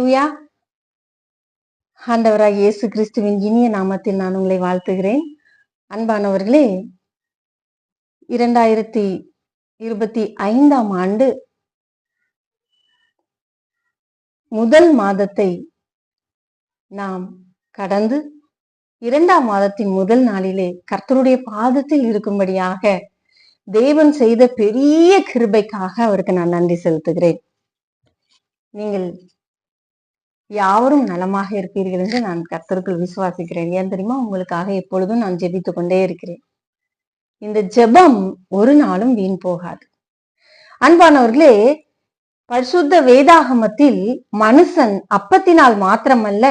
ஹல்லேலூயா. ஆண்டவராகிய இயேசு கிறிஸ்துவின் இனிய நாமத்தில் நான் உங்களை வாழ்த்துகிறேன். அன்பானவர்களே, 2025ஆம் ஆண்டு முதல் மாதத்தை நாம் கடந்து 2ஆம் மாதத்தின் முதல் நாளிலே கர்த்தருடைய பாதத்தில் இருக்கும்படியாக தேவன் செய்த பெரிய கிருபைக்காக அவருக்கு நான் நன்றி செலுத்துகிறேன். நீங்கள் யாவரும் நலமாக இருப்பீர்கள் என்று நான் கர்த்தருக்குள் விசுவாசிக்கிறேன். ஏன் தெரியுமா? உங்களுக்காக எப்பொழுதும் நான் ஜெபித்துக் கொண்டே இருக்கிறேன். இந்த ஜெபம் ஒரு நாளும் வீண் போகாது. அன்பானவர்களே, பரிசுத்த வேதாகமத்தில் மனுஷன் அப்பத்தினால் மாத்திரமல்ல,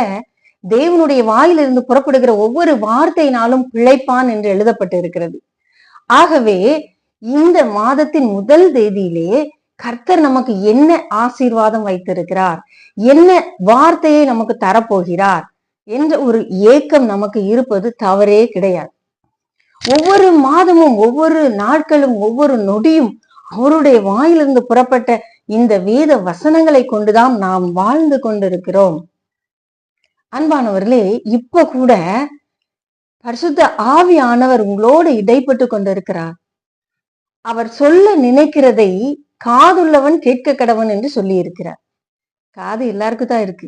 தேவனுடைய வாயிலிருந்து புறப்படுகிற ஒவ்வொரு வார்த்தையினாலும் பிழைப்பான் என்று எழுதப்பட்டு இருக்கிறது. ஆகவே இந்த மாதத்தின் முதல் தேதியிலே கர்த்தர் நமக்கு என்ன ஆசீர்வாதம் வைத்திருக்கிறார், என்ன வார்த்தையை நமக்கு தரப்போகிறார் என்ற ஒரு ஏக்கம் நமக்கு இருப்பது தவறே கிடையாது. ஒவ்வொரு மாதமும், ஒவ்வொரு நாட்களும், ஒவ்வொரு நொடியும் அவருடைய வாயிலிருந்து புறப்பட்ட இந்த வேத வசனங்களை கொண்டுதான் நாம் வாழ்ந்து கொண்டிருக்கிறோம். அன்பானவர்களே, இப்ப கூட பரிசுத்த ஆவியானவர் உங்களோடு இடைப்பட்டு கொண்டிருக்கிறார். அவர் சொல்ல நினைக்கிறதை காதுள்ளவன் கேட்க கடவன் என்று சொல்லி இருக்கிறார். காது எல்லாருக்கும் தான் இருக்கு,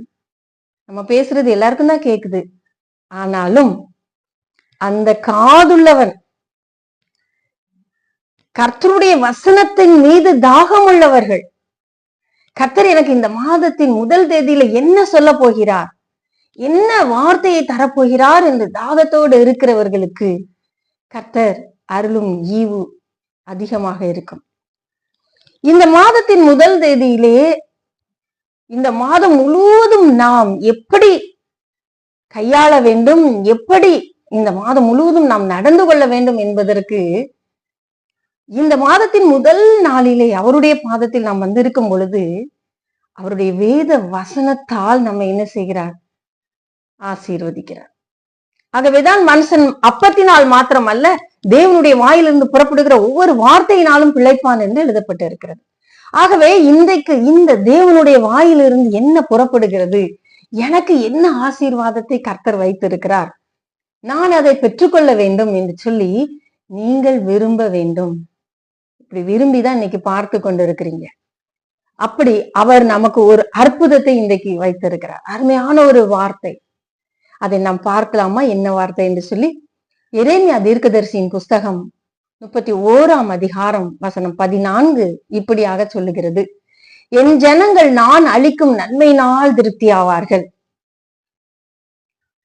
நம்ம பேசுறது எல்லாருக்கும் தான் கேக்குது. ஆனாலும் அந்த காதுள்ளவன், கர்த்தருடைய வசனத்தின் மீது தாகம் உள்ளவர்கள், கர்த்தர் எனக்கு இந்த மாதத்தின் முதல் தேதியில என்ன சொல்ல போகிறார், என்ன வார்த்தையை தரப்போகிறார் என்று தாகத்தோடு இருக்கிறவர்களுக்கு கர்த்தர் அருளும் ஈவு அதிகமாக இருக்கும். இந்த மாதத்தின் முதல் தேதியிலே, இந்த மாதம் முழுவதும் நாம் எப்படி கையாள வேண்டும், எப்படி இந்த மாதம் முழுவதும் நாம் நடந்து கொள்ள வேண்டும் என்பதற்கு இந்த மாதத்தின் முதல் நாளிலே அவருடைய பாதத்தில் நாம் வந்திருக்கும் பொழுது அவருடைய வேத வசனத்தால் நம்ம என்ன செய்கிறார்? ஆசீர்வதிக்கிறார். ஆகவேதான் மனுஷன் அப்பத்தினால் மாத்திரம் அல்ல, தேவனுடைய வாயிலிருந்து புறப்படுகிற ஒவ்வொரு வார்த்தையினாலும் பிழைப்பான் என்று எழுதப்பட்டு இருக்கிறது. ஆகவே இன்றைக்கு இந்த தேவனுடைய வாயிலிருந்து என்ன புறப்படுகிறது, எனக்கு என்ன ஆசீர்வாதத்தை கர்த்தர் வைத்திருக்கிறார், நான் அதை பெற்றுக்கொள்ள வேண்டும் என்று சொல்லி நீங்கள் விரும்ப வேண்டும். இப்படி விரும்பிதான் இன்னைக்கு பார்த்து கொண்டிருக்கிறீங்க. அப்படி அவர் நமக்கு ஒரு அற்புதத்தை இன்றைக்கு வைத்திருக்கிறார். அருமையான ஒரு வார்த்தை. அதை நாம் பார்க்கலாமா? என்ன வார்த்தை என்று சொல்லி, எரேமியா தீர்க்கதரிசியின் புஸ்தகம் 31ஆம் அதிகாரம் வசனம் 14 இப்படியாக சொல்லுகிறது. என் ஜனங்கள் நான் அளிக்கும் நன்மையினால் திருப்தி ஆவார்கள்.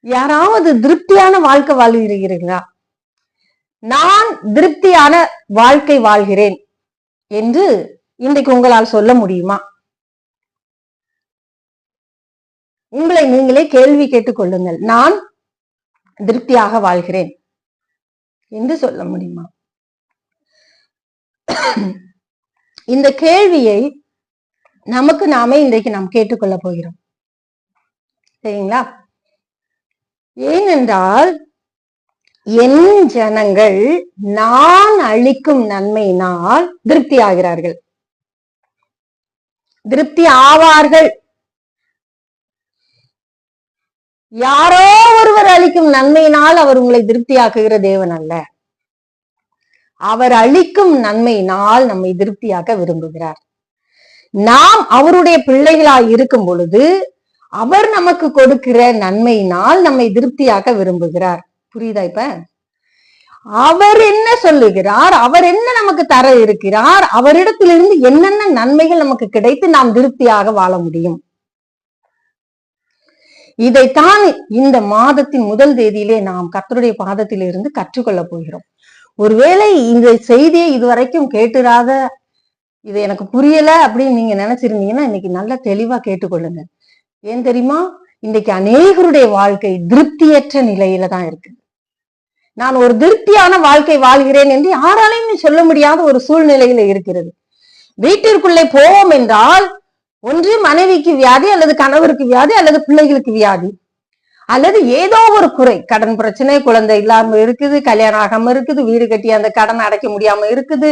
யாராவது திருப்தியான வாழ்க்கை வாழ்கிறீர்களா? நான் திருப்தியான வாழ்க்கை வாழ்கிறேன் என்று இன்றைக்கு உங்களால் சொல்ல முடியுமா? உங்களை நீங்களே கேள்வி கேட்டுக் கொள்ளுங்கள். நான் திருப்தியாக வாழ்கிறேன் என்று சொல்ல முடியுமா? இந்த கேள்வியை நமக்கு நாமே இன்றைக்கு நாம் கேட்டுக்கொள்ள போகிறோம். சரிங்களா? ஏனென்றால் என் ஜனங்கள் நான் அளிக்கும் நன்மையினால் திருப்தி ஆகிறார்கள், திருப்தி ஆவார்கள். யாரோ ஒருவர் அளிக்கும் நன்மையினால் அவர் உங்களை திருப்தியாக்குகிற தேவன் அல்ல. அவர் அளிக்கும் நன்மையினால் நம்மை திருப்தியாக்க விரும்புகிறார். நாம் அவருடைய பிள்ளைகளாய் இருக்கும் பொழுது அவர் நமக்கு கொடுக்கிற நன்மையினால் நம்மை திருப்தியாக்க விரும்புகிறார். புரியுதா? இப்ப அவர் என்ன சொல்லுகிறார், அவர் என்ன நமக்கு தர இருக்கிறார், அவரிடத்திலிருந்து என்னென்ன நன்மைகள் நமக்கு கிடைத்து நாம் திருப்தியாக வாழ முடியும், இதைத்தான் இந்த மாதத்தின் முதல் தேதியிலே நாம் கர்த்தருடைய பாதத்திலிருந்து கற்றுக்கொள்ள போகிறோம். ஒருவேளை இந்த செய்தியை இதுவரைக்கும் கேட்டுறாத, இது எனக்கு புரியல அப்படின்னு நீங்க நினைச்சிருந்தீங்கன்னா இன்னைக்கு நல்லா தெளிவா கேட்டுக்கொள்ளுங்க. ஏன் தெரியுமா? இன்னைக்கு அநேகருடைய வாழ்க்கை திருப்தியற்ற நிலையில தான் இருக்கு. நான் ஒரு திருப்தியான வாழ்க்கை வாழ்கிறேன் என்று யாராலையும் சொல்ல முடியாத ஒரு சூழ்நிலையில இருக்கிறது. வீட்டிற்குள்ளே போவோம் என்றால் ஒன்று மனைவிக்கு வியாதி, அல்லது கணவருக்கு வியாதி, அல்லது பிள்ளைகளுக்கு வியாதி, அல்லது ஏதோ ஒரு குறை, கடன் பிரச்சனை, குழந்தை இல்லாம இருக்குது, கல்யாணம் ஆகாம இருக்குது, வீடு கட்டி அந்த கடன் அடைக்க முடியாம இருக்குது,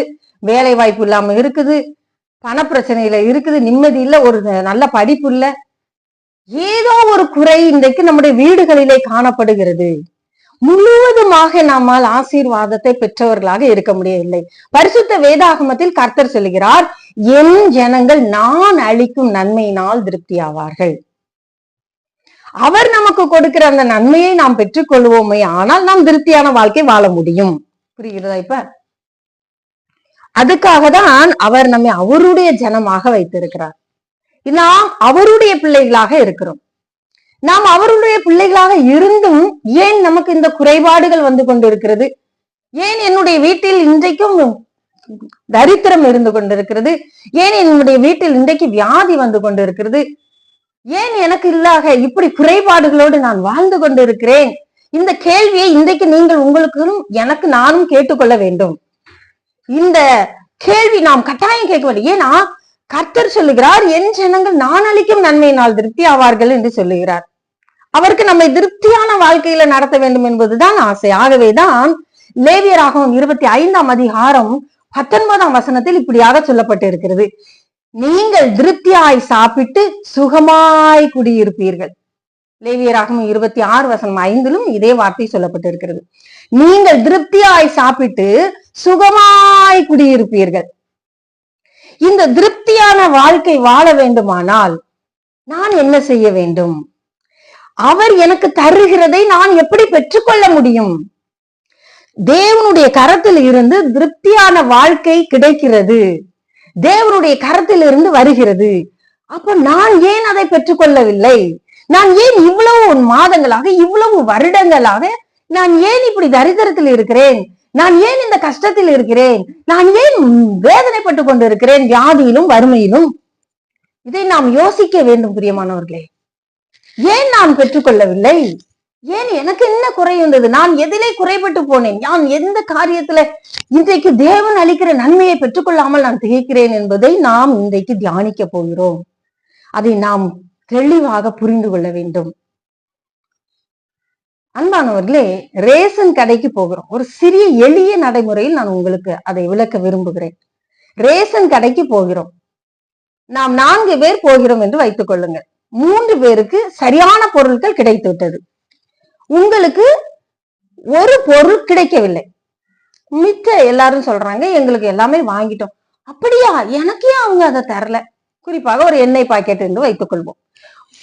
வேலை வாய்ப்பு இல்லாம இருக்குது, பண பிரச்சனையில இருக்குது, நிம்மதி இல்ல, ஒரு நல்ல படிப்பு இல்ல, ஏதோ ஒரு குறை இன்றைக்கு நம்முடைய வீடுகளிலே காணப்படுகிறது. முழுவதுமாக நம்மால் ஆசீர்வாதத்தை பெற்றவர்களாக இருக்க முடியவில்லை. பரிசுத்த வேதாகமத்தில் கர்த்தர் சொல்லுகிறார், என் ஜனங்கள் நான் அளிக்கும் நன்மையினால் திருப்தி ஆவார்கள். அவர் நமக்கு கொடுக்கிற அந்த நன்மையை நாம் பெற்றுக் கொள்வோமே, ஆனால் நாம் திருப்தியான வாழ்க்கை வாழ முடியும். புரிகிறதா? இப்ப அதுக்காக தான் அவர் நம்மை அவருடைய ஜனமாக வைத்திருக்கிறார். நாம் அவருடைய பிள்ளைகளாக இருக்கிறோம். நாம் அவருடைய பிள்ளைகளாக இருந்தும் ஏன் நமக்கு இந்த குறைபாடுகள் வந்து கொண்டிருக்கிறது? ஏன் என்னுடைய வீட்டில் இன்றைக்கும் தரித்திரம் இருந்து கொண்டிருக்கிறது? ஏன் என்னுடைய வீட்டில் இன்றைக்கு வியாதி வந்து கொண்டிருக்கிறது? ஏன் எனக்கு இல்லாக இப்படி குறைபாடுகளோடு நான் வாழ்ந்து கொண்டிருக்கிறேன்? இந்த கேள்வியை இன்றைக்கு நீங்கள் உங்களுக்கும் எனக்கு நானும் கேட்டுக்கொள்ள வேண்டும். இந்த கேள்வி நாம் கட்டாயம் கேட்க வேண்டும். ஏன்னா கர்த்தர் சொல்லுகிறார், என் ஜனங்கள் நான் அளிக்கும் நன்மையினால் திருப்தி ஆவார்கள் என்று சொல்லுகிறார். அவருக்கு நம்மை திருப்தியான வாழ்க்கையில நடத்த வேண்டும் என்பதுதான் ஆசை. ஆகவேதான் லேவியராகமம் 25ஆம் அதிகாரம் 19ஆம் வசனத்தில் இப்படியாக சொல்லப்பட்டு இருக்கிறது, நீங்கள் திருப்தியாய் சாப்பிட்டு சுகமாய் குடியிருப்பீர்கள். லேவியராகமம் 26:5 இதே வார்த்தை சொல்லப்பட்டு இருக்கிறது. நீங்கள் திருப்தியாய் சாப்பிட்டு சுகமாய் குடியிருப்பீர்கள். இந்த திருப்தியான வாழ்க்கை வாழ வேண்டுமானால் நான் என்ன செய்ய வேண்டும்? அவர் எனக்கு தருகிறதை நான் எப்படி பெற்றுக்கொள்ள முடியும்? தேவனுடைய கரத்தில் இருந்து திருப்தியான வாழ்க்கை கிடைக்கிறது. தேவனுடைய கரத்தில் இருந்து வருகிறது. அப்ப நான் ஏன் அதை பெற்றுக்கொள்ளவில்லை? நான் ஏன் இவ்வளவு மாதங்களாக, இவ்வளவு வருடங்களாக நான் ஏன் இப்படி தரித்திரத்தில் இருக்கிறேன்? நான் ஏன் இந்த கஷ்டத்தில் இருக்கிறேன்? நான் ஏன் வேதனைப்பட்டு கொண்டு இருக்கிறேன் வியாதியிலும் வறுமையிலும்? இதை நாம் யோசிக்க வேண்டும் பிரியமானவர்களே. ஏன் நான் பெற்றுக்கொள்ளவில்லை? ஏன் எனக்கு என்ன குறை வந்தது? நான் எதிலே குறைபட்டு போனேன்? நான் எந்த காரியத்துல இன்றைக்கு தேவன் அளிக்கிற நன்மையை பெற்றுக்கொள்ளாமல் நான் திகைக்கிறேன் என்பதை நாம் இன்றைக்கு தியானிக்க போகிறோம். அதை நாம் தெளிவாக புரிந்து கொள்ள வேண்டும். அன்பானவர்களே, ரேஷன் கடைக்கு போகிறோம். ஒரு சிறிய எளிய நடைமுறையில் நான் உங்களுக்கு அதை விளக்க விரும்புகிறேன். ரேஷன் கடைக்கு போகிறோம். நாம் 4 பேர் போகிறோம் என்று வைத்துக் கொள்ளுங்கள். 3 பேருக்கு சரியான பொருட்கள் கிடைத்து விட்டது. உங்களுக்கு ஒரு பொருள் கிடைக்கவில்லை. மிச்ச எல்லாரும் சொல்றாங்க, எங்களுக்கு எல்லாமே வாங்கிட்டோம். அப்படியா? எனக்கே அவங்க அதை தரல. குறிப்பாக ஒரு எண்ணெய் பாக்கெட் என்று வைத்துக் கொள்வோம்.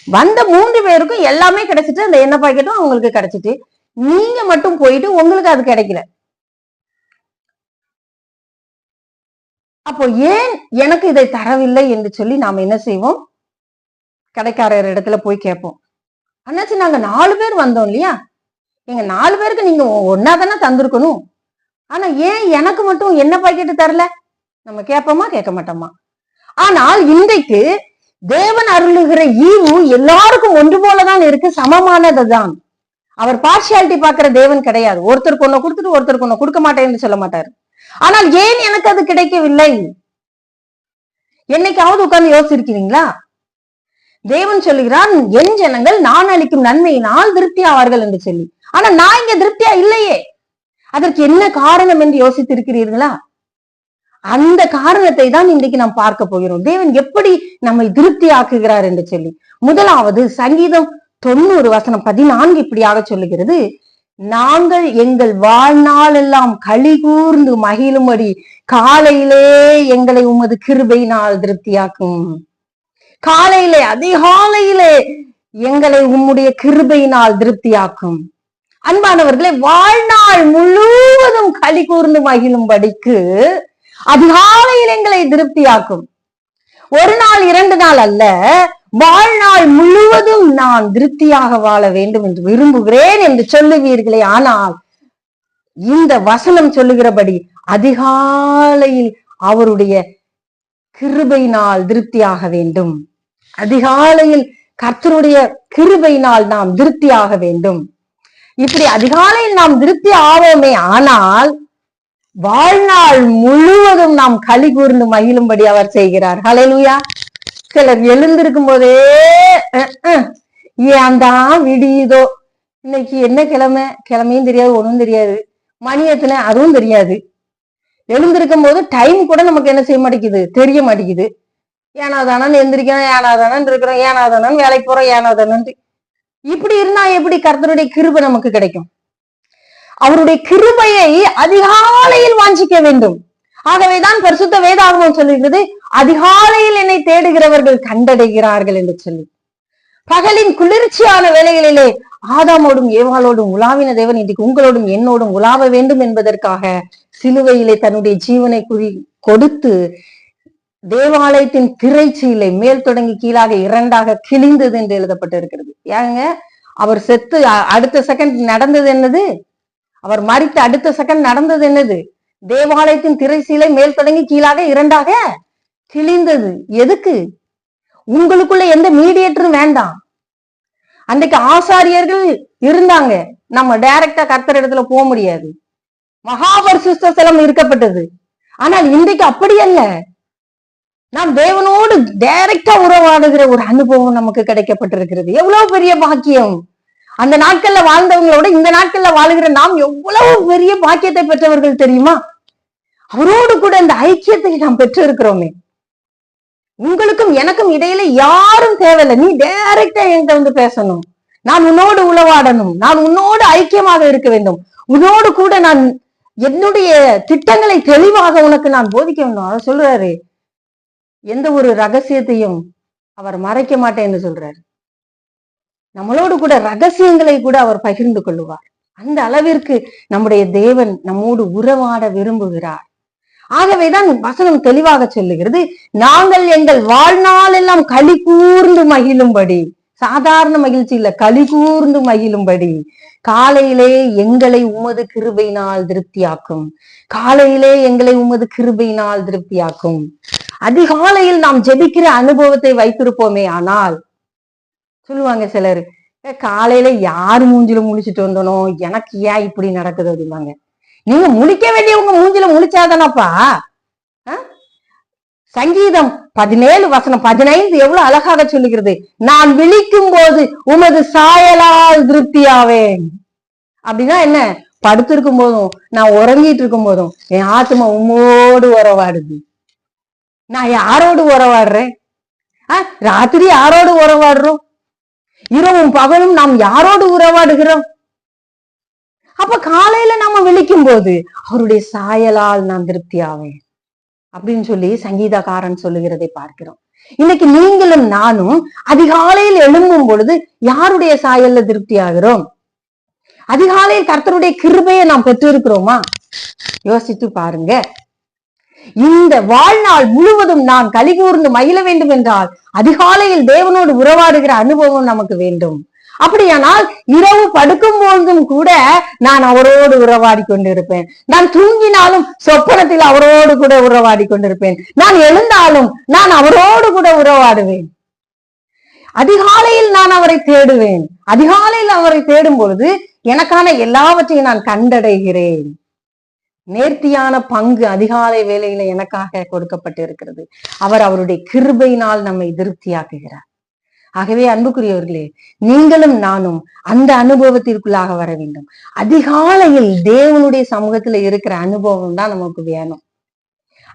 வந்த 3 பேருக்கும் எல்லாமே கிடைச்சிட்டு, அந்த எண்ணெய் பாக்கெட்டும் அவங்களுக்கு கிடைச்சிட்டு, நீங்க மட்டும் போயிட்டு உங்களுக்கு அது கிடைக்கல. அப்போ ஏன் எனக்கு இதை தரவில்லை என்று சொல்லி நாம என்ன செய்வோம்? கடைக்காரர் இடத்துல போய் கேட்போம். அண்ணாச்சி, நாங்க 4 பேர் வந்தோம் இல்லையா, எங்க 4 பேருக்கு நீங்க ஒன்னா தானே தந்திருக்கணும். ஆனா ஏன் எனக்கு மட்டும் என்ன பாக்கெட்டு தரல? நம்ம கேட்போமா? கேட்க மாட்டோமா? ஆனால் இன்றைக்கு தேவன் அருளுகிற ஈவு எல்லாருக்கும் ஒன்று போலதான் இருக்கு, சமமானதுதான். அவர் பார்ஷியாலிட்டி பாக்குற தேவன் கிடையாது. ஒருத்தருக்கு ஒண்ணு கொடுத்துட்டு ஒருத்தருக்கு ஒண்ணு கொடுக்க மாட்டேன்னு சொல்ல மாட்டாரு. ஆனால் ஏன் எனக்கு அது கிடைக்கவில்லை? என்னைக்காவது உட்கார்ந்து யோசிச்சிருக்கிறீங்களா? தேவன் சொல்லுகிறான், என் ஜனங்கள் நான் அளிக்கும் நன்மையினால் திருப்தி ஆவார்கள் என்று சொல்லி. ஆனா நான் இங்க திருப்தியா இல்லையே. அதற்கு என்ன காரணம் என்று யோசித்திருக்கிறீர்களா? அந்த காரணத்தை தான் இன்றைக்கு நாம் பார்க்க போகிறோம். தேவன் எப்படி நம்மை திருப்தி ஆக்குகிறார் என்று சொல்லி. முதலாவது சங்கீதம் 90:14 இப்படியாக சொல்லுகிறது, நாங்கள் எங்கள் வாழ்நாள் எல்லாம் களி கூர்ந்து மகிழும்படி காலையிலே எங்களை உமது கிருபையினால் திருப்தியாக்கும். காலையிலே, அதிகாலையிலே எங்களை உம்முடைய கிருபையினால் திருப்தியாக்கும். அன்பானவர்களே, வாழ்நாள் முழுவதும் களி கூர்ந்து மகிழும்படிக்கு அதிகாலையில் எங்களை திருப்தியாக்கும். ஒரு நாள் 2 நாள் அல்ல, வாழ்நாள் முழுவதும் நான் திருப்தியாக வாழ வேண்டும் என்று விரும்புகிறேன் என்று சொல்லுவீர்களே. ஆனால் இந்த வசனம் சொல்லுகிறபடி அதிகாலையில் அவருடைய கிருபையினால் திருப்தியாக வேண்டும். அதிகாலையில் கர்த்தருடைய கிருபையினால் நாம் திருப்தியாக வேண்டும். இப்படி அதிகாலையில் நாம் திருப்தி ஆவோமே, ஆனால் வாழ்நாள் முழுவதும் நாம் களி கூர்ந்து மகிழும்படி அவர் செய்கிறார். ஹல்லேலூயா. சிலர் எழுந்திருக்கும் போதே ஏன் தான் விடியுதோ, இன்னைக்கு என்ன கிழமையும் தெரியாது, ஒண்ணும் தெரியாது, மணி எத்தனை அதுவும் தெரியாது. எழுந்திருக்கும் போது டைம் கூட நமக்கு என்ன செய்ய மாட்டேங்குது, தெரிய மாட்டேங்குது. ஏனாதானு எந்திரிக்கணும், ஏனாதானு இருக்கிறோம், ஏனாதானு வேலைக்கு போறோம், ஏனாதானு. இப்படி இருந்தா எப்படி கர்த்தருடைய கிருபை நமக்கு கிடைக்கும்? அவருடைய கிருபையை அதிகாலையில் வாஞ்சிக்க வேண்டும். ஆகவேதான் பரிசுத்த வேதாகமம் சொல்லுகிறது, அதிகாலையில் என்னை தேடுகிறவர்கள் கண்டடைகிறார்கள் என்று சொல்லி. பகலின் குளிர்ச்சியான வேளைகளிலே ஆதாமோடும் ஏவாளோடும் உலாவின தேவன் இன்றைக்கு உங்களோடும் என்னோடும் உலாவ வேண்டும் என்பதற்காக சிலுவையிலே தன்னுடைய ஜீவனை கொடுத்து தேவாலயத்தின் திரைச்சீலை மேல் தொடங்கி கீழாக 2ஆக கிழிந்தது என்று எழுதப்பட்டிருக்கிறது. ஏங்க, அவர் செத்து அடுத்த செகண்ட் நடந்தது என்னது? அவர் மரித்த அடுத்த செகண்ட் நடந்தது என்னது? தேவாலயத்தின் திரைச்சீலை மேல் தொடங்கி கீழாக 2ஆக கிழிந்தது. எதுக்கு? உங்களுக்குள்ள எந்த மீடியேட்டரும் வேண்டாம். அன்றைக்கு ஆசாரியர்கள் இருந்தாங்க, நம்ம டைரக்டா கர்த்தர் இடத்துல போக முடியாது. மகாபரிசுத்த ஸ்தலம் இருக்கப்பட்டது. ஆனால் இன்றைக்கு அப்படி அல்ல. நாம் தேவனோடு டைரக்டா உறவாடுகிற ஒரு அனுபவம் நமக்கு கிடைக்கப்பட்டிருக்கிறது. எவ்வளவு பெரிய பாக்கியம்! அந்த நாட்கள்ல வாழ்ந்தவங்களோட இந்த நாட்கள்ல வாழுகிற நாம் எவ்வளவு பெரிய பாக்கியத்தை பெற்றவர்கள் தெரியுமா? அவரோடு கூட இந்த ஐக்கியத்தை நாம் பெற்று இருக்கிறோமே. உங்களுக்கும் எனக்கும் இடையில யாரும் தேவையில்லை. நீ டைரக்டா என்கிட்ட வந்து பேசணும், நான் உன்னோடு உளவாடணும், நான் உன்னோடு ஐக்கியமாக இருக்க வேண்டும், உன்னோடு கூட நான் என்னுடைய திட்டங்களை தெளிவாக உனக்கு நான் போதிக்க வேண்டும். அவர் சொல்றாரு, எந்த ஒரு ரகசியத்தையும் அவர் மறைக்க மாட்டேன் என்று சொல்றாரு. நம்மளோடு கூட ரகசியங்களை கூட அவர் பகிர்ந்து கொள்ளுவார். அந்த அளவிற்கு நம்முடைய தேவன் நம்மோடு உறவாட விரும்புகிறார். ஆகவேதான் வசனம் தெளிவாக சொல்லுகிறது, நாங்கள் எங்கள் வாழ்நாள் எல்லாம் களி கூர்ந்து மகிழும்படி, சாதாரண மகிழ்ச்சி இல்ல, களி கூர்ந்து மகிழும்படி காலையிலே எங்களை உமது கிருபையினால் திருப்தியாக்கும். காலையிலே எங்களை உமது கிருபையினால் திருப்தியாக்கும். அதிகாலையில் நாம் ஜெபிக்கிற அனுபவத்தை வைத்திருப்போமே. ஆனால் சொல்லுவாங்க சிலர், காலையில யாரு மூஞ்சில முழிச்சிட்டு வந்தனோ, எனக்கு ஏன் இப்படி நடக்குது அப்படிம்பாங்க. நீங்க முழிக்க வேண்டியவங்க மூஞ்சில முழிச்சாதானப்பா. சங்கீதம் 17:15 எவ்வளவு அழகாக சொல்லுகிறது, நான் விழிக்கும் போது உமது சாயலால் திருப்தியாவேன். அப்படின்னா என்ன? படுத்திருக்கும் போதும், நான் உறங்கிட்டு இருக்கும் போதும் என் ஆத்மா உம்மோடு உறவாடுது. நான் யாரோடு உறவாடுறேன்? ராத்திரி யாரோடு உறவாடுறோம்? இரவும் பகலும் நாம் யாரோடு உறவாடுகிறோம்? அப்ப காலையில நாம விழிக்கும் போது அவருடைய சாயலால் நான் திருப்தி ஆவேன் அப்படின்னு சொல்லி சங்கீதக்காரன் சொல்லுகிறதை பார்க்கிறோம். இன்னைக்கு நீங்களும் நானும் அதிகாலையில் எழும்பும் பொழுது யாருடைய சாயல்ல திருப்தி ஆகிறோம்? அதிகாலையில் கர்த்தருடைய கிருபையை நாம் பெற்று இருக்கிறோமா? யோசித்து பாருங்க. இந்த வாழ்நாள் முழுவதும் நான் களி கூர்ந்து மகிழ வேண்டும் என்றால் அதிகாலையில் தேவனோடு உறவாடுகிற அனுபவம் நமக்கு வேண்டும். அப்படியானால் இரவு படுக்கும் போதும் கூட நான் அவரோடு உறவாடி கொண்டிருப்பேன். நான் தூங்கினாலும் சொப்பனத்தில் அவரோடு கூட உறவாடி கொண்டிருப்பேன். நான் எழுந்தாலும் நான் அவரோடு கூட உறவாடுவேன். அதிகாலையில் நான் அவரை தேடுவேன். அதிகாலையில் அவரை தேடும் பொழுது எனக்கான எல்லாவற்றையும் நான் கண்டடைகிறேன். நேர்த்தியான பங்கு அதிகாலை வேளையில எனக்காக கொடுக்கப்பட்டிருக்கிறது. அவர் அவருடைய கிருபையினால் நம்மை திருப்தியாக்குகிறார். ஆகவே அன்புக்குரியவர்களே, நீங்களும் நானும் அந்த அனுபவத்திற்குள்ளாக வர வேண்டும். அதிகாலையில் தேவனுடைய சமூகத்துல இருக்கிற அனுபவம் தான் நமக்கு வேணும்.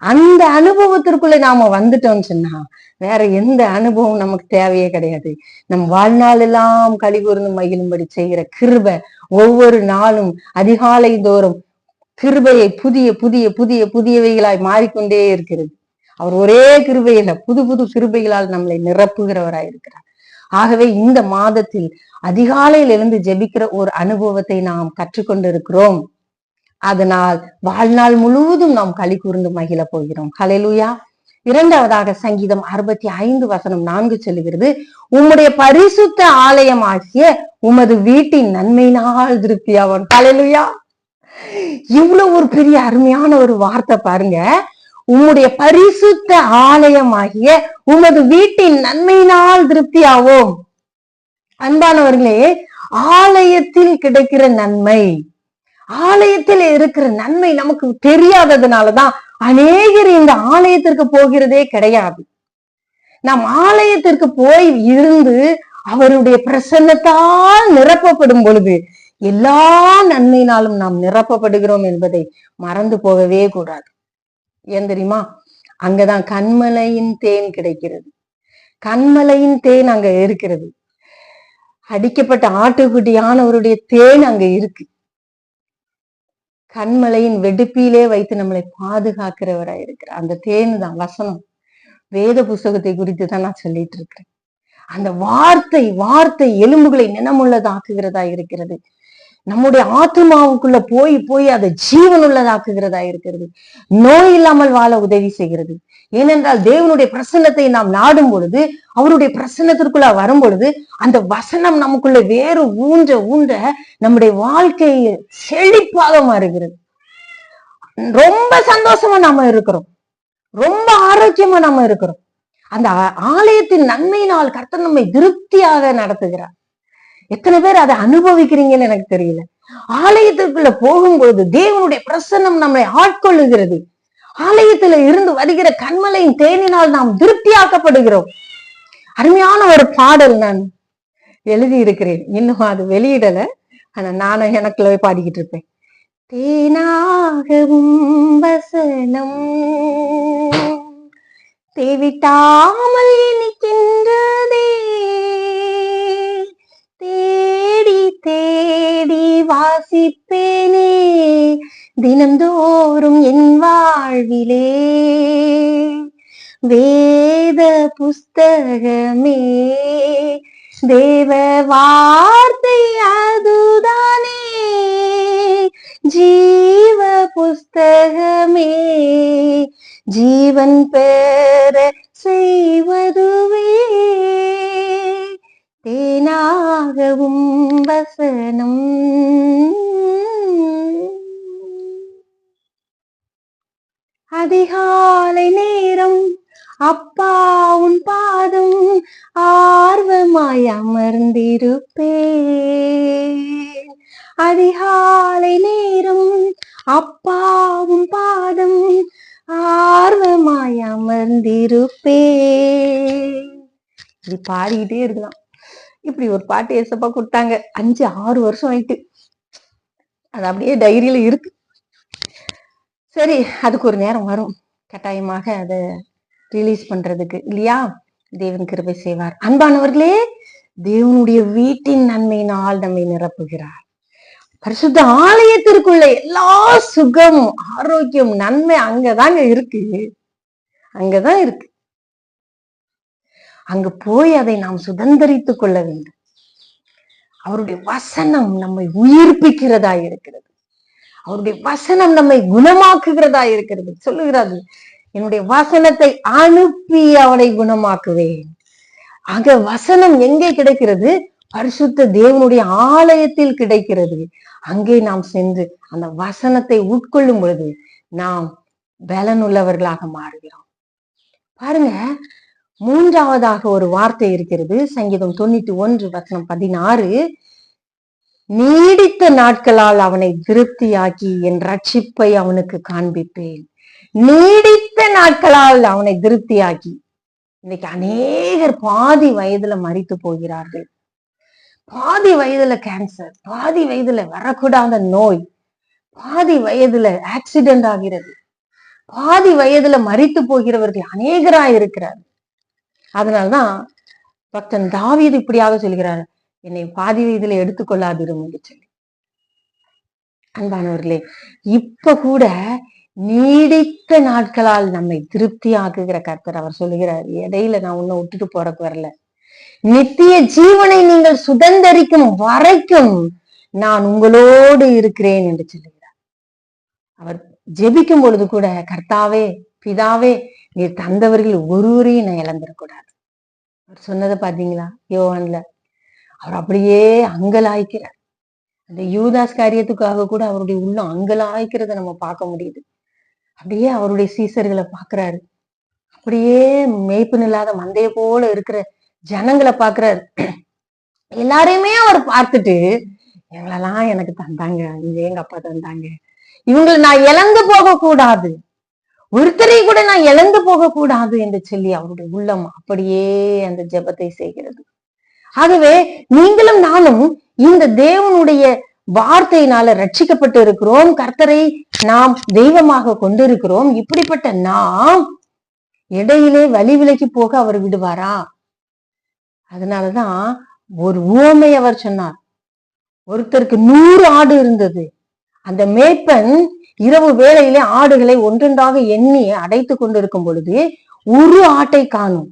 அந்த அனுபவத்திற்குள்ள நாம வந்துட்டோம்னு சொன்னா வேற எந்த அனுபவம் நமக்கு தேவையே கிடையாது. நம் வாழ்நாள் எல்லாம் களி கூர்ந்து மகிழும்படி செய்கிற கிருபை ஒவ்வொரு நாளும் அதிகாலை தோறும் கிருபையை புதிய புதிய புதிய புதியவைகளாய் மாறிக்கொண்டே இருக்கிறது. அவர் ஒரே கிருபையில புது புது கிருபைகளால் நம்மளை நிரப்புகிறவராய் இருக்கிறார். ஆகவே இந்த மாதத்தில் அதிகாலையில் எழுந்து ஜெபிக்கிற ஒரு அனுபவத்தை நாம் கற்றுக்கொண்டு இருக்கிறோம். அதனால் வாழ்நாள் முழுவதும் நாம் களி கூர்ந்து மகிழ போகிறோம். ஹல்லேலூயா. இரண்டாவதாக சங்கீதம் 65:4 சொல்லுகிறது, உம்முடைய பரிசுத்த ஆலயமாகிய உமது வீட்டின் நன்மையினால் திருப்தியாவான். ஹல்லேலூயா. இவ்வளவு ஒரு பெரிய அருமையான ஒரு வார்த்தை பாருங்க. உம்முடைய பரிசுத்த ஆலயமாகிய உமது வீட்டின் நன்மையினால் திருப்தியாவோம். அன்பானவர்களே, ஆலயத்தில் கிடைக்கிற நன்மை, ஆலயத்தில் இருக்கிற நன்மை நமக்கு தெரியாததுனாலதான் அநேகர் இந்த ஆலயத்திற்கு போகிறதே கிடையாது. நாம் ஆலயத்திற்கு போய் இருந்து அவருடைய பிரசன்னத்தால் நிரப்பப்படும் பொழுது எல்லா நன்மையினாலும் நாம் நிரப்பப்படுகிறோம் என்பதை மறந்து போகவே கூடாது. ஏன் தெரியுமா? அங்கதான் கண்மலையின் தேன் கிடைக்கிறது. கண்மலையின் தேன் அங்க இருக்கிறது. அடிக்கப்பட்ட ஆட்டுக்குட்டியானவருடைய தேன் அங்க இருக்கு. கண்மலையின் வெடுப்பிலே வைத்து நம்மளை பாதுகாக்கிறவராய் இருக்கிறார். அந்த தேன் தான் வசனம். வேத புஸ்தகத்தை குறித்து தான் நான் சொல்லிட்டு இருக்கிறேன். அந்த வார்த்தை எலும்புகளை நினமுள்ளதாக்குகிறதா இருக்கிறது. நம்முடைய ஆத்மாவுக்குள்ள போய் போய் அதை ஜீவன் உள்ளதாக்குகிறதா இருக்கிறது. நோய் இல்லாமல் வாழ உதவி செய்கிறது. ஏனென்றால் தேவனுடைய பிரசன்னத்தை நாம் நாடும் பொழுது, அவருடைய பிரசன்னத்திற்குள்ள வரும் பொழுது, அந்த வசனம் நமக்குள்ள வேறு ஊன்ற நம்முடைய வாழ்க்கையில் செழிப்பாக மாறுகிறது. ரொம்ப சந்தோஷமா நாம இருக்கிறோம், ரொம்ப ஆரோக்கியமா நாம இருக்கிறோம். அந்த ஆலயத்தின் நன்மையினால் கர்த்தர் நம்மை திருப்தியாக நடத்துகிறார். எத்தனை பேர் அதை அனுபவிக்கிறீங்கன்னு எனக்கு தெரியல. ஆலயத்திற்குள்ள போகும்பொழுது தேவனுடைய பிரசன்னம் நம்மை ஆட்கொள்ளுகிறது. ஆலயத்துல இருந்து வருகிற கண்மலையின் தேனினால் நாம் திருப்தியாக்கப்படுகிறோம். அருமையான ஒரு பாடல் நான் எழுதி இருக்கிறேன், இன்னும் அது வெளியிடல. ஆனா நானும் எனக்குள்ளவே பாடிக்கிட்டு இருப்பேன். தேனாகவும் வசனம் தேவிட்டாமல் இனிக்கின்றதே, தேடி தேடி வாசிப்பேனே தினந்தோறும் என் வாழ்விலே, வேத புஸ்தகமே தேவ வார்த்தை அதுதானே, ஜீவ புஸ்தகமே ஜீவன் பெற செய்வதுவே, தேனாகவும் வசனம். அதிகாலை நேரம் அப்பா உன் பாதம் ஆர்வமாய் அமர்ந்திருப்பேன். அதிகாலை நேரம் அப்பாவும் பாதம் ஆர்வமாய் அமர்ந்திருப்பேன். இப்படி பாடிக்கிட்டே இருக்கலாம். இப்படி ஒரு பாட்டு ஏசப்பா கொடுத்தாங்க. 5-6 வருஷம் ஆயிட்டு அது அப்படியே டைரியில இருக்கு. சரி, அதுக்கு ஒரு நேரம் வரும் கட்டாயமாக அதை ரிலீஸ் பண்றதுக்கு, இல்லையா? தேவன் கிருபை செய்வார். அன்பானவர்களே, தேவனுடைய வீட்டின் நன்மையினால் நம்மை நிரப்புகிறார். பரிசுத்த ஆலயத்திற்குள்ள எல்லா சுகம், ஆரோக்கியம், நன்மை அங்கதாங்க இருக்கு. அங்கதான் இருக்கு. அங்கு போய் அதை நாம் சுதந்திரித்துக் கொள்ள வேண்டும். அவருடைய வசனம் நம்மை உயிர்ப்பிக்கிறதா இருக்கிறது. அவருடைய வசனம் நம்மை குணமாக்குகிறதா இருக்கிறது. சொல்லுகிறாரு, என்னுடைய வசனத்தை அனுப்பி அவனை குணமாக்குவேன். அங்க வசனம் எங்கே கிடைக்கிறது? பரிசுத்த தேவனுடைய ஆலயத்தில் கிடைக்கிறது. அங்கே நாம் சென்று அந்த வசனத்தை உட்கொள்ளும் பொழுது நாம் பலனுள்ளவர்களாக மாறுகிறோம். பாருங்க, 3ஆவதாக ஒரு வார்த்தை இருக்கிறது. சங்கீதம் 91:16, நீடித்த நாட்களால் அவனை திருப்தியாக்கி என் ரட்சிப்பை அவனுக்கு காண்பிப்பேன். நீடித்த நாட்களால் அவனை திருப்தியாக்கி. இன்னைக்கு அநேகர் பாதி வயதுல மரித்து போகிறார்கள். பாதி வயதுல கேன்சர், பாதி வயதுல வரக்கூடாத நோய், பாதி வயதுல ஆக்சிடென்ட் ஆகிறது, பாதி வயதுல மரித்து போகிறவர்கள் அநேகரா இருக்கிறார். அதனால்தான் பக்தன் தாவீது இப்படியாக சொல்கிறார், என்னை பாதி வயதுல எடுத்துக்கொள்ளாதிரும் என்று சொல்லி. அன்பானவர்களே, இப்ப கூட நீடித்த நாட்களால் நம்மை திருப்தி ஆக்குகிற கர்த்தர். அவர் சொல்லுகிறார், இடையில நான் உன்னை விட்டுட்டு போறக்கு வரல, நித்திய ஜீவனை நீங்கள் சுதந்திரிக்கும் வரைக்கும் நான் உங்களோடு இருக்கிறேன் என்று சொல்லுகிறார். அவர் ஜெபிக்கும் பொழுது கூட, கர்த்தாவே, பிதாவே, நீர் தந்தவர்கள் ஒருவரையும் நான் இழந்துடக்கூடாது. அவர் சொன்னதை பாத்தீங்களா யோவான்ல? அவர் அப்படியே அங்கலாய்க்கிறார். அந்த யூதாஸ் காரியத்துக்காக கூட அவருடைய உள்ளம் அங்கலாய்க்கிறத நம்ம பார்க்க முடியுது. அப்படியே அவருடைய சீசர்களை பாக்குறாரு. அப்படியே மேய்ப்பு இல்லாத மந்தைய போல இருக்கிற ஜனங்களை பாக்குறாரு. எல்லாரையுமே அவர் பார்த்துட்டு, இவங்களெல்லாம் எனக்கு தந்தாங்க, இங்க எங்க அப்பா தந்தாங்க, இவங்களை நான் இழந்து போக கூடாது, ஒருத்தரை கூட நான் இழந்து போக கூடாது என்று சொல்லி அவருடைய உள்ளம் அப்படியே அந்த ஜெபத்தை செய்கிறது. ஆகவே நீங்களும் நானும் இந்த தேவனுடைய வார்த்தையினால ரட்சிக்கப்பட்டு இருக்கிறோம். கர்த்தரை நாம் தெய்வமாக கொண்டிருக்கிறோம். இப்படிப்பட்ட நாம் இடையிலே வழி விலக்கி போக அவர் விடுவாரா? அதனாலதான் ஒரு உவமை அவர் சொன்னார். ஒருத்தருக்கு 100 ஆடு இருந்தது. அந்த மேய்ப்பன் இரவு வேளையிலே ஆடுகளை ஒன்றொன்றாக எண்ணி அடைத்து கொண்டிருக்கும் பொழுது ஒரு ஆட்டை காணும்.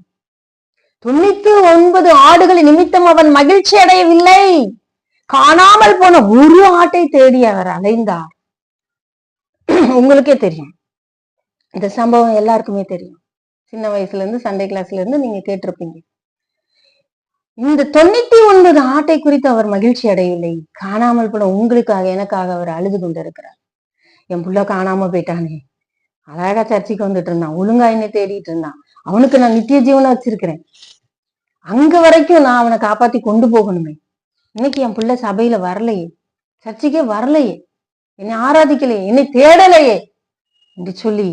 99 ஆடுகள் நிமித்தம் அவன் மகிழ்ச்சி அடையவில்லை. காணாமல் போன ஒரு ஆட்டை தேடி அவர் அலைந்தார். உங்களுக்கே தெரியும், இந்த சம்பவம் எல்லாருக்குமே தெரியும். சின்ன வயசுல இருந்து சண்டே கிளாஸ்ல இருந்து நீங்க கேட்டிருப்பீங்க. இந்த 99 ஆட்டை குறித்து அவர் மகிழ்ச்சி அடையவில்லை. காணாமல் போன உங்களுக்காக எனக்காக அவர் அழுது கொண்டிருக்கிறார். என் புள்ள காணாம போயிட்டானே, அழகா சர்ச்சைக்கு வந்துட்டு இருந்தான், ஒழுங்கா என்ன தேடிட்டு இருந்தான், அவனுக்கு நான் நித்திய ஜீவனை வச்சிருக்கிறேன், அங்க வரைக்கும் நான் அவனை காப்பாத்தி கொண்டு போகணுமே, இன்னைக்கு என் பிள்ளை சபையில வரலையே, சர்ச்சைக்கே வரலையே, என்னை ஆராதிக்கலையே, என்னை தேடலையே என்று சொல்லி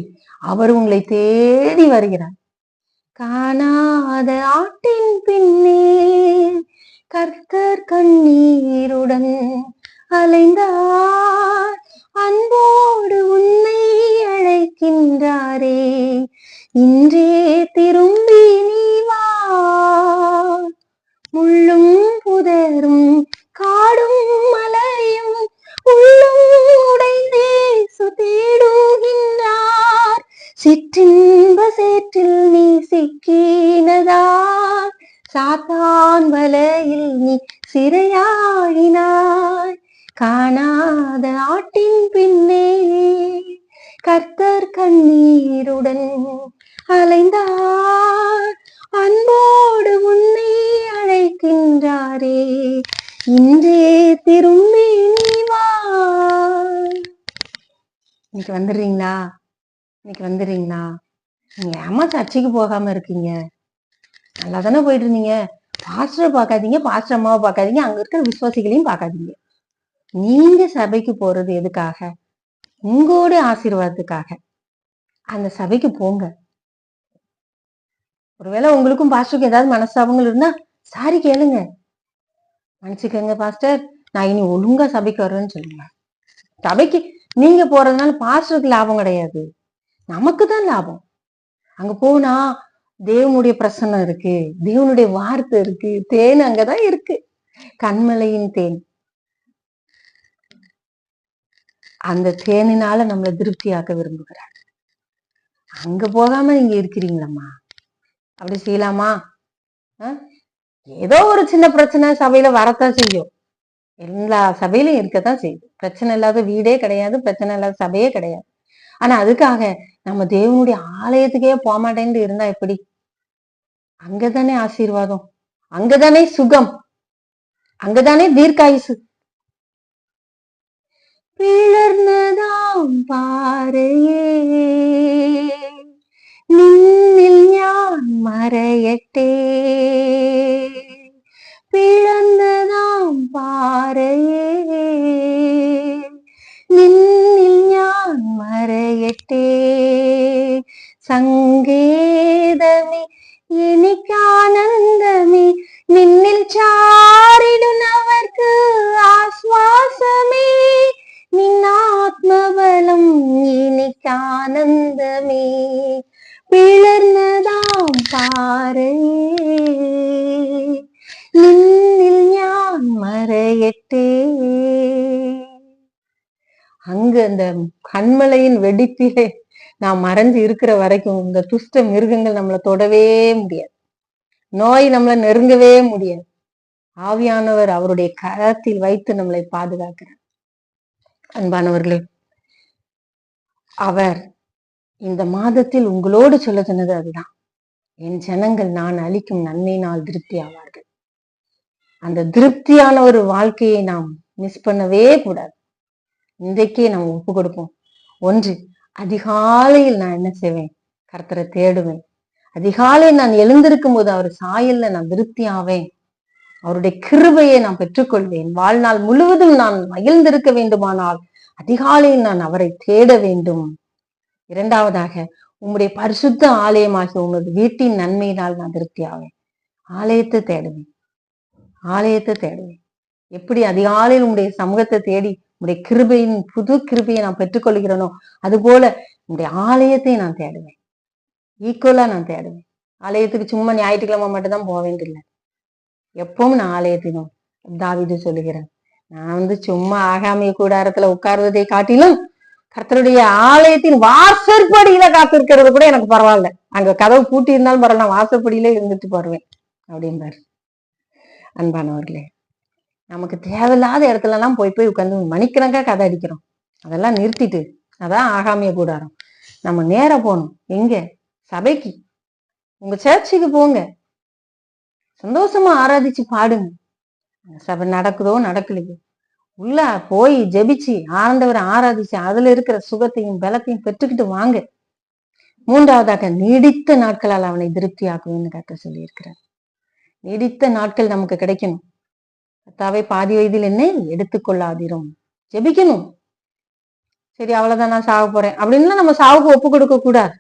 அவர் உங்களை தேடி வருகிறார். காணாத ஆட்டின் பின்னே கர்த்தர் கண்ணீருடன் அலைந்தார், அன்போடு உன்னை அழைக்கின்றாரே, இன்றே திரும்பி நீ வா. முள்ளும் புதரும் காடும் மலையும் உள்ளும் உடைந்தே சுதேடுகின்றார், சிற்றின்ப சேற்றில் நீ சிக்கினதால் சாத்தான் வலையில் நீ சிறையாகினாய். காணாத ஆட்டின் பின்னே கர்த்தர் கண்ணீருடன் அலைந்தார், அன்போடு உன்னை அழைக்கின்றாரே, இன்றே திரும்பி நீ வா. இன்னைக்கு வந்துடுறீங்களா? இன்னைக்கு வந்துடுறீங்களா? நீங்க ஏமா சர்ச்சைக்கு போகாம இருக்கீங்க? நல்லா தானே போயிட்டு இருந்தீங்க. பாஸ்டரை பார்க்காதீங்க, பாஸ்டர் அம்மாவை பார்க்காதீங்க, அங்க இருக்கிற விசுவாசிகளையும் பார்க்காதீங்க. நீங்க சபைக்கு போறது எதுக்காக? உங்களோட ஆசீர்வாதத்துக்காக. அந்த சபைக்கு போங்க. ஒருவேளை உங்களுக்கும் பாஸ்டருக்கும் ஏதாவது மனஸ்தாபங்கள் இருந்தா சாரி கேளுங்க, மன்னிச்சுக்கங்க பாஸ்டர், நான் இனி ஒழுங்கா சபைக்கு வர்றேன்னு சொல்லுங்க. சபைக்கு நீங்க போறதுனால பாஸ்டருக்கு லாபம் கிடையாது, நமக்கு தான் லாபம். அங்க போனா தேவனுடைய பிரசன்னம் இருக்கு, தேவனுடைய வார்த்தை இருக்கு, தேன் அங்கதான் இருக்கு, கண்மலையின் தேன். அந்த தேனினால நம்மளை திருப்தியாக்க விரும்புகிறார். அங்க போகாம நீங்க இருக்கிறீங்களம்மா, அப்படி செய்யலாமா? ஏதோ ஒரு சின்ன பிரச்சனை சபையில வரத்தான் செய்யும், எல்லா சபையிலும் இருக்கத்தான் செய்யுது. பிரச்சனை இல்லாத வீடே கிடையாது, பிரச்சனை இல்லாத சபையே கிடையாது. ஆனா அதுக்காக நம்ம தேவனுடைய ஆலயத்துக்கே போக மாட்டேன்னு இருந்தா எப்படி? அங்கதானே ஆசீர்வாதம், அங்கதானே சுகம், அங்கதானே தீர்க்காயுசு. பிளர்ந்ததாம் பாறையே நின்னில் ஞான் மறையட்டே, பிளந்ததாம் பாறையே நின்னில் ஞான் மறையட்டே, சங்கேதமே എനിക്കാനന്ദമേ നിന്നിൽ ചാരിടുന്നവർക്ക് ആശ്വാസമേ, നിന്നാത്മബലം എനിക്കാനന്ദമേ, പിളർന്നതാം പാറയേ നിന്നിൽ ഞാൻ മറയട്ടെ. அங்க அந்த கண்மலையின் வெடிப்பிலே நான் மறைஞ்சு இருக்கிற வரைக்கும் இந்த துஷ்ட மிருகங்கள் நம்மளை தொடவே முடியாது, நோய் நம்மளை நெருங்கவே முடியாது. ஆவியானவர் அவருடைய கரத்தில் வைத்து நம்மளை பாதுகாக்கிறார். அன்பானவர்களே, அவர் இந்த மாதத்தில் உங்களோடு சொல்ல சொன்னது அதுதான், என் ஜனங்கள் நான் அளிக்கும் நன்மையினால் திருப்தி ஆவார்கள். அந்த திருப்தியான ஒரு வாழ்க்கையை நாம் மிஸ் பண்ணவே கூடாது. இன்றைக்கே நம்ம ஒப்பு கொடுப்போம். ஒன்று, அதிகாலையில் நான் என்ன செய்வேன்? கர்த்தரை தேடுவேன். அதிகாலையில் நான் எழுந்திருக்கும் போது அவர் சாயல்ல நான் திருப்தி ஆவேன், அவருடைய கிருபையை நான் பெற்றுக்கொள்வேன். வாழ்நாள் முழுவதும் நான் மகிழ்ந்திருக்க வேண்டுமானால் அதிகாலையில் நான் அவரை தேட வேண்டும். இரண்டாவதாக, உம்முடைய பரிசுத்த ஆலயமாகிய உமது வீட்டின் நன்மையினால் நான் திருப்தி ஆவேன். ஆலயத்தை தேடுவேன், ஆலயத்தை தேடுவேன். எப்படி அதிகாலையில் உங்களுடைய சமூகத்தை தேடி உங்களுடைய கிருபையின் புது கிருபையை நான் பெற்றுக்கொள்கிறேனோ, அது போல உங்களுடைய ஆலயத்தை நான் தேடுவேன். ஈக்குவலா நான் தேடுவேன். ஆலயத்துக்கு சும்மா ஞாயிற்றுக்கிழமை மட்டும்தான் போக வேண்டியதில்லை. எப்பவும் நான் ஆலயத்தினும் தாவீது சொல்லுகிறேன், நான் சும்மா ஆகாமிய கூடாரத்துல உட்கார்வதை காட்டிலும் கர்த்தருடைய ஆலயத்தின் வாசற்படியில காத்திருக்கிறது கூட எனக்கு பரவாயில்ல. அங்க கதவு பூட்டி இருந்தாலும் பரவாயில்ல, நான் வாசற்படியில இருந்துட்டு போருவேன் அப்படின்பாரு. அன்பானவர்களே, நமக்கு தேவையில்லாத இடத்துல எல்லாம் போய் போய் உட்காந்து மணிக்கணக்கா கதை அடிக்கிறோம். அதெல்லாம் நிறுத்திட்டு, அதான் ஆகாமிய கூடாரம். நம்ம நேர போகணும். எங்க? சபைக்கு, உங்க சர்ச்சுக்கு போங்க, சந்தோஷமா ஆராதிச்சு பாடுங்க. சபை நடக்குதோ நடக்கலையோ, உள்ள போய் ஜெபிச்சு ஆண்டவரை ஆராதிச்சு அதுல இருக்கிற சுகத்தையும் பலத்தையும் பெற்றுக்கிட்டு வாங்க. மூன்றாவதாக, நீடித்த நாட்களால் அவனை திருப்தி ஆக்குவேன்னு கர்த்தர் சொல்லி இருக்கிறார். நீடித்த நாட்கள் நமக்கு கிடைக்கணும். கர்த்தாவே பாதி வயதில் என்னை எடுத்துக்கொள்ளாதிரும். ஜெபிக்கணும். சரி, அவ்வளவுதான், நான் சாக போறேன் அப்படின்லாம் நம்ம சாவுக்கு ஒப்பு கொடுக்க கூடாது.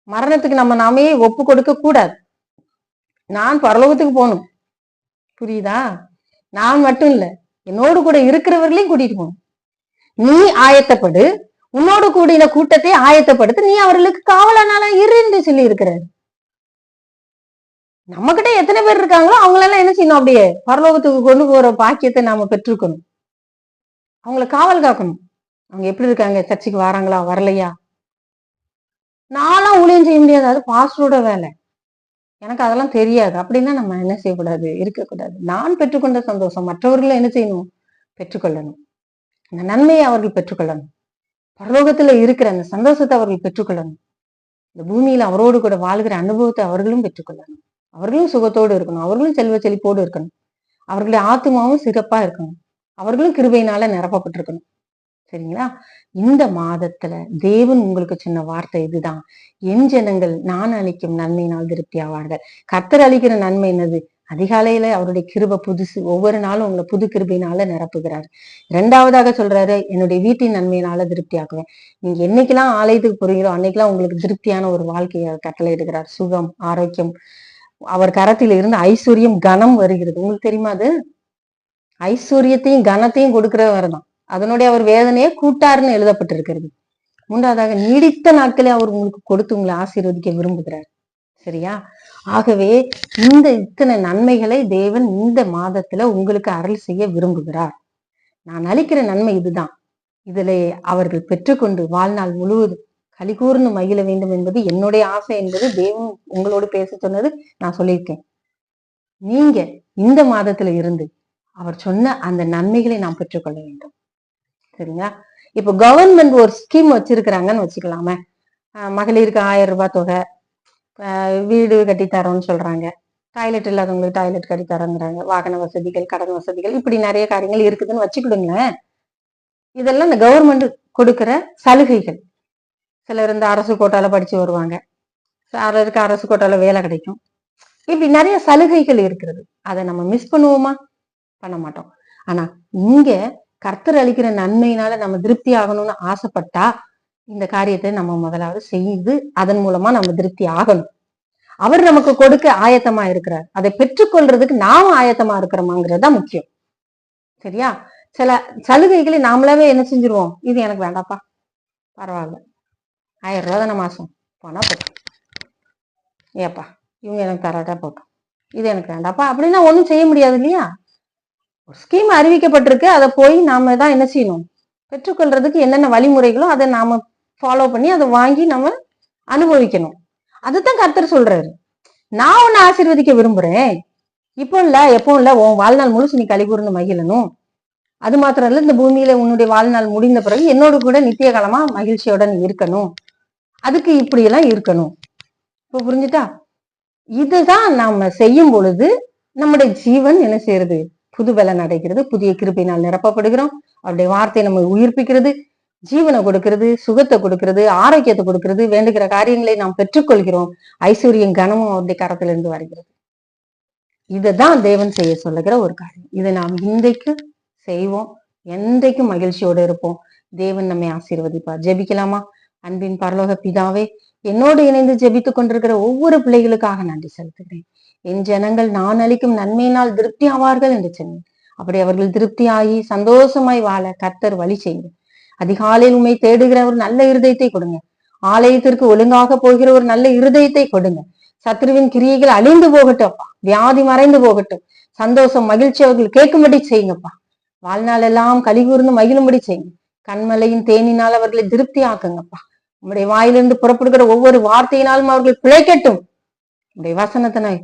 மரணத்துக்கு நம்ம நாமே ஒப்பு கொடுக்க கூடாது. நான் பரலோகத்துக்கு போகணும், புரியுதா? நான் மட்டும் இல்ல, என்னோடு கூட இருக்கிறவர்களையும் கூட்டிட்டு போகணும். நீ ஆயத்தப்படு, உன்னோடு கூடின கூட்டத்தை ஆயத்தப்படுத்த, நீ அவர்களுக்கு காவலானால இருந்து சொல்லி இருக்கிறார். நம்ம கிட்ட எத்தனை பேர் இருக்காங்களோ அவங்களெல்லாம் என்ன செய்யணும்? அப்படியே பரலோகத்துக்கு கொண்டு போற பாக்கியத்தை நாம பெற்றுக்கணும். அவங்கள காவல் காக்கணும். அவங்க எப்படி இருக்காங்க, சர்ச்சுக்கு வராங்களா வரலையா? நான்லாம் ஊழியம் செய்ய முடியாது, அது பாஸ்டரோட வேலை, எனக்கு அதெல்லாம் தெரியாது அப்படின்னா நம்ம என்ன செய்யக்கூடாது, இருக்கக்கூடாது. நான் பெற்றுக்கொண்ட சந்தோஷம் மற்றவர்களும் என்ன செய்யணும்? பெற்றுக்கொள்ளணும். அந்த நன்மையை அவர்கள் பெற்றுக்கொள்ளணும். பரலோகத்துல இருக்கிற அந்த சந்தோஷத்தை அவர்கள் பெற்றுக்கொள்ளணும். இந்த பூமியில அவரோடு கூட வாழ்கிற அனுபவத்தை அவர்களும் பெற்றுக்கொள்ளணும். அவர்களும் சுகத்தோடு இருக்கணும். அவர்களும் செல்வ செழிப்போடு இருக்கணும். அவர்களுடைய ஆத்மாவும் சிறப்பா இருக்கணும். அவர்களும் கிருபையினால நிரப்பப்பட்டிருக்கணும். சரிங்களா? இந்த மாதத்துல தேவன் உங்களுக்கு சொன்ன வார்த்தை இதுதான். என் ஜனங்கள் நான் அளிக்கும் நன்மையினால் திருப்தி ஆவார்கள். கர்த்தர் அளிக்கிற நன்மை என்னது? அதிகாலையில அவருடைய கிருபை புதுசு, ஒவ்வொரு நாளும் உங்களை புது கிருபையினால நிரப்புகிறார். இரண்டாவதாக சொல்றாரு, என்னுடைய வீட்டின் நன்மையினால திருப்தி ஆக்குவேன். நீங்க என்னைக்கெல்லாம் ஆலயத்துக்கு போறீங்களோ அன்னைக்கெல்லாம் உங்களுக்கு திருப்தியான ஒரு வாழ்க்கையை கட்டளை எடுக்கிறார். சுகம், ஆரோக்கியம், அவர் கரத்தில் இருந்து ஐஸ்வர்யம், கனம் வருகிறது. உங்களுக்கு தெரியுமா? அது ஐஸ்வர்யத்தையும் கனத்தையும் கொடுக்கிறவர் தான். அதனுடைய அவர் வேதனையை கூட்டாருன்னு எழுதப்பட்டிருக்கிறது. மூன்றாவதாக, நீடித்த நாட்களே அவர் உங்களுக்கு கொடுத்து உங்களை ஆசீர்வதிக்க விரும்புகிறார். சரியா? ஆகவே இந்த இத்தனை நன்மைகளை தேவன் இந்த மாதத்துல உங்களுக்கு அருள் செய்ய விரும்புகிறார். நான் அளிக்கிற நன்மை இதுதான். இதிலே அவர்கள் பெற்றுக்கொண்டு வாழ்நாள் முழுவதும் கலிகூர்ந்து மகிழ வேண்டும் என்பது என்னுடைய ஆசை என்பது தேவன் உங்களோடு பேச சொன்னது நான் சொல்லியிருக்கேன். நீங்க இந்த மாதத்துல இருந்து அவர் சொன்ன அந்த நன்மைகளை நாம் பெற்றுக்கொள்ள வேண்டும். சரிங்களா? இப்ப கவர்மெண்ட் ஒரு ஸ்கீம் வச்சிருக்கிறாங்கன்னு வச்சுக்கலாமே. மகளிருக்கு 1000 ரூபாய் தொகை, வீடு கட்டித்தரோன்னு சொல்றாங்க, டாய்லெட் இல்லாதவங்களுக்கு டாய்லெட் கட்டித்தரோங்கிறாங்க, வாகன வசதிகள், கடன் வசதிகள், இப்படி நிறைய காரியங்கள் இருக்குதுன்னு வச்சுக்கிடுங்களேன். இதெல்லாம் இந்த கவர்மெண்ட் கொடுக்கிற சலுகைகள். சிலர் இந்த அரசு கோட்டால படிச்சு வருவாங்க, சிலருக்கு அரசு கோட்டால வேலை கிடைக்கும். இப்படி நிறைய சலுகைகள் இருக்கிறது. அதை நம்ம மிஸ் பண்ணுவோமா? பண்ண மாட்டோம். ஆனா இங்க கர்த்தர் அளிக்கிற நன்மையினால நம்ம திருப்தி ஆகணும்னு ஆசைப்பட்டா இந்த காரியத்தை நம்ம முதலாவது செய்து அதன் மூலமா நம்ம திருப்தி ஆகணும். அவர் நமக்கு கொடுக்க ஆயத்தமா இருக்கிறார். அதை பெற்றுக்கொள்றதுக்கு நாம ஆயத்தமா இருக்கிறோமாங்கிறது தான் முக்கியம். சரியா? சில சலுகைகளை நாமளாவே என்ன செஞ்சிருவோம், இது எனக்கு வேண்டாப்பா, பரவாயில்ல, 1000 ரூபா தானே மாசம், போனா போட்டோம், ஏப்பா இவங்க எனக்கு தராட்டா போட்டோம், இது எனக்கு வேண்டாப்பா அப்படின்னா ஒண்ணும் செய்ய முடியாது இல்லையா? ஒரு ஸ்கீம் அறிவிக்கப்பட்டிருக்கு, அதை போய் நாம தான் என்ன செய்யணும், பெற்றுக்கொள்றதுக்கு என்னென்ன வழிமுறைகளோ அதை நாம ஃபாலோ பண்ணி அதை வாங்கி நம்ம அனுபவிக்கணும். அதுதான் கர்த்தர் சொல்றாரு. நான் உன்னை ஆசீர்வதிக்க விரும்புறேன், இப்போ இல்ல எப்போ இல்ல, உன் வாழ்நாள் முழுசு நீ கலிகூர்ந்து மகிழணும். அது மாத்திரம் இல்ல, இந்த பூமியில உன்னுடைய வாழ்நாள் முடிந்த பிறகு என்னோடு கூட நித்திய காலமா மகிழ்ச்சியோட நீ இருக்கணும். அதுக்கு இப்படி எல்லாம் இருக்கணும். இப்ப புரிஞ்சுட்டா? இதுதான் நாம செய்யும் பொழுது நம்முடைய ஜீவன் என்ன செய்யறது, புது பலன் அடைகிறது, புதிய கிருபையினால் நிரப்பப்படுகிறோம். அவருடைய வார்த்தை நம்ம உயிர்ப்பிக்கிறது, ஜீவனை கொடுக்கிறது, சுகத்தை கொடுக்கிறது, ஆரோக்கியத்தை கொடுக்கிறது, வேண்டுகிற காரியங்களை நாம் பெற்றுக்கொள்கிறோம். ஐஸ்வர்யம் கனமும் அவருடைய கரத்திலிருந்து வருகிறது. இதுதான் தேவன் செய்ய சொல்லுகிற ஒரு காரியம். இதை நாம் இன்றைக்கு செய்வோம், என்றைக்கும் மகிழ்ச்சியோடு இருப்போம். தேவன் நம்மை ஆசீர்வதிப்பார். ஜெபிக்கலாமா? அன்பின் பரலோக பிதாவே, என்னோடு இணைந்து ஜெபித்துக் கொண்டிருக்கிற ஒவ்வொரு பிள்ளைகளுக்காக நன்றி செலுத்துகிறேன். என் ஜனங்கள் நான் அளிக்கும் நன்மையினால் திருப்தி ஆவார்கள் என்று சொன்னேன். அப்படி அவர்கள் திருப்தியாகி சந்தோஷமாய் வாழ கர்த்தர் வழி செய்யுங்க. அதிகாலையில் உண்மை தேடுகிற ஒரு நல்ல இருதயத்தை கொடுங்க. ஆலயத்திற்கு ஒழுங்காக போகிற ஒரு நல்ல இருதயத்தை கொடுங்க. சத்ருவின் கிரியைகள் அழிந்து போகட்டும்ப்பா. வியாதி மறைந்து போகட்டும். சந்தோஷம் மகிழ்ச்சி அவர்கள் கேட்கும்படி செய்யுங்கப்பா. வாழ்நாள் எல்லாம் கலிகூர்ந்து மகிழும்படி செய்யுங்க. கண்மலையின் தேனினால் அவர்களை திருப்தி ஆக்குங்கப்பா. உங்களுடைய வாயிலிருந்து புறப்படுகிற ஒவ்வொரு வார்த்தையினாலும் அவர்கள் பிழைக்கட்டும். உங்களுடைய வசனத்தினை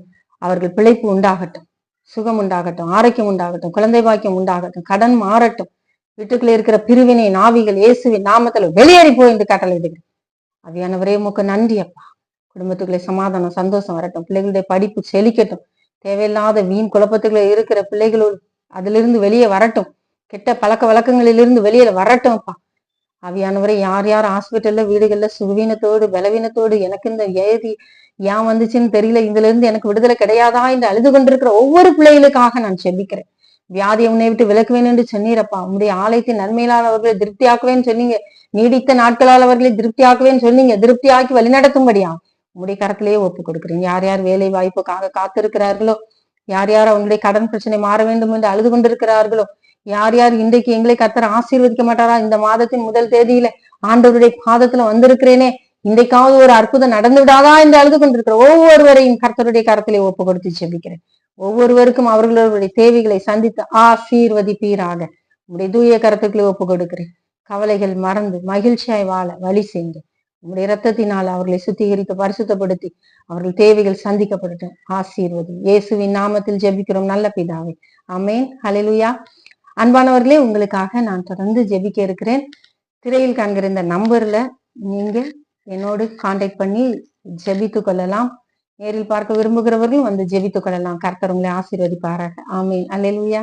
அவர்கள் பிழைப்பு உண்டாகட்டும், சுகம் உண்டாகட்டும், ஆரோக்கியம் உண்டாகட்டும், குழந்தை பாக்கியம் உண்டாகட்டும், கடன் மாறட்டும். வீட்டுக்குள்ள இருக்கிற பிரிவினை நாவிகள் இயேசுவின் நாமத்துல வெளியேறி போய் என்று கட்டளையிடுகிறேன். அவையானவரே உமக்கு நன்றி அப்பா. குடும்பத்துக்குள்ளே சமாதானம் சந்தோஷம் வரட்டும். பிள்ளைகளுடைய படிப்பு செழிக்கட்டும். தேவையில்லாத வீண் குழப்பத்துக்குள்ள இருக்கிற பிள்ளைகளோடு அதிலிருந்து வெளியே வரட்டும். கெட்ட பழக்க வழக்கங்களிலிருந்து வெளியே வரட்டும் அப்பா. அவையானவரை யார் யார் ஹாஸ்பிட்டல்ல வீடுகள்ல சுகவீனத்தோடு பலவீனத்தோடு எனக்கு இந்த வியாதி ஏன் வந்துச்சுன்னு தெரியல, இதுல இருந்து எனக்கு விடுதலை கிடையாதா என்று அழுது கொண்டிருக்கிற ஒவ்வொரு பிள்ளைகளுக்காக நான் செபிக்கிறேன். வியாதியை உன்னை விட்டு விலக்குவேன் என்று சொன்னீரப்பா. உங்களுடைய ஆலயத்தின் நன்மையினால் அவர்களை திருப்தியாக்குவேன்னு சொன்னீங்க. நீடித்த நாட்களால் அவர்களை திருப்தியாக்குவேன்னு சொன்னீங்க. திருப்தியாக்கி வழிநடத்தும்படியா உங்களுடைய கரத்திலேயே ஒப்பு கொடுக்குறீங்க. யார் யார் வேலை வாய்ப்புக்காக காத்திருக்கிறார்களோ, யார் யார் அவங்களுடைய கடன் பிரச்சனை மாற வேண்டும் என்று அழுது கொண்டிருக்கிறார்களோ, யார் யார் இன்றைக்கு எங்களை கர்த்தர் ஆசீர்வதிக்க மாட்டாரா, இந்த மாதத்தின் முதல் தேதியில ஆண்டவருடைய பாதத்துல வந்திருக்கிறேனே, இன்றைக்காவது ஒரு அற்புதம் நடந்து விடாதா என்று அழுது கொண்டிருக்கிற ஒவ்வொருவரையும் கர்த்தருடைய கரத்திலே ஒப்பு கொடுத்து செபிக்கிறேன். ஒவ்வொருவருக்கும் அவர்களுடைய தேவைகளை சந்தித்து ஆசீர்வதிப்பீராக உங்களுடைய தூய கரத்துக்களை ஒப்பு கொடுக்கிறேன். கவலைகள் மறந்து மகிழ்ச்சியாய் வாழ வழி செய்யுங்க. உங்களுடைய இரத்தத்தினால் அவர்களை சுத்திகரித்து பரிசுத்தப்படுத்தி அவர்கள் தேவைகள் சந்திக்கப்படட்டும். ஆசீர்வதி இயேசுவின் நாமத்தில் ஜெபிக்கிறோம் நல்ல பிதாவே, ஆமேன். ஹல்லேலூயா. அன்பானவர்களே, உங்களுக்காக நான் தொடர்ந்து ஜெபிக்க இருக்கிறேன். திரையில் காண்கிற இந்த நம்பர்ல நீங்க என்னோடு கான்டாக்ட் பண்ணி ஜெபித்து கொள்ளலாம். நேரில் பார்க்க விரும்புகிறவர்கள் வந்து ஜெபித்து கொள்ளலாம். கர்த்தர் உங்களை ஆசீர்வதிப்பாராக. ஆமேன். அல்லேலூயா.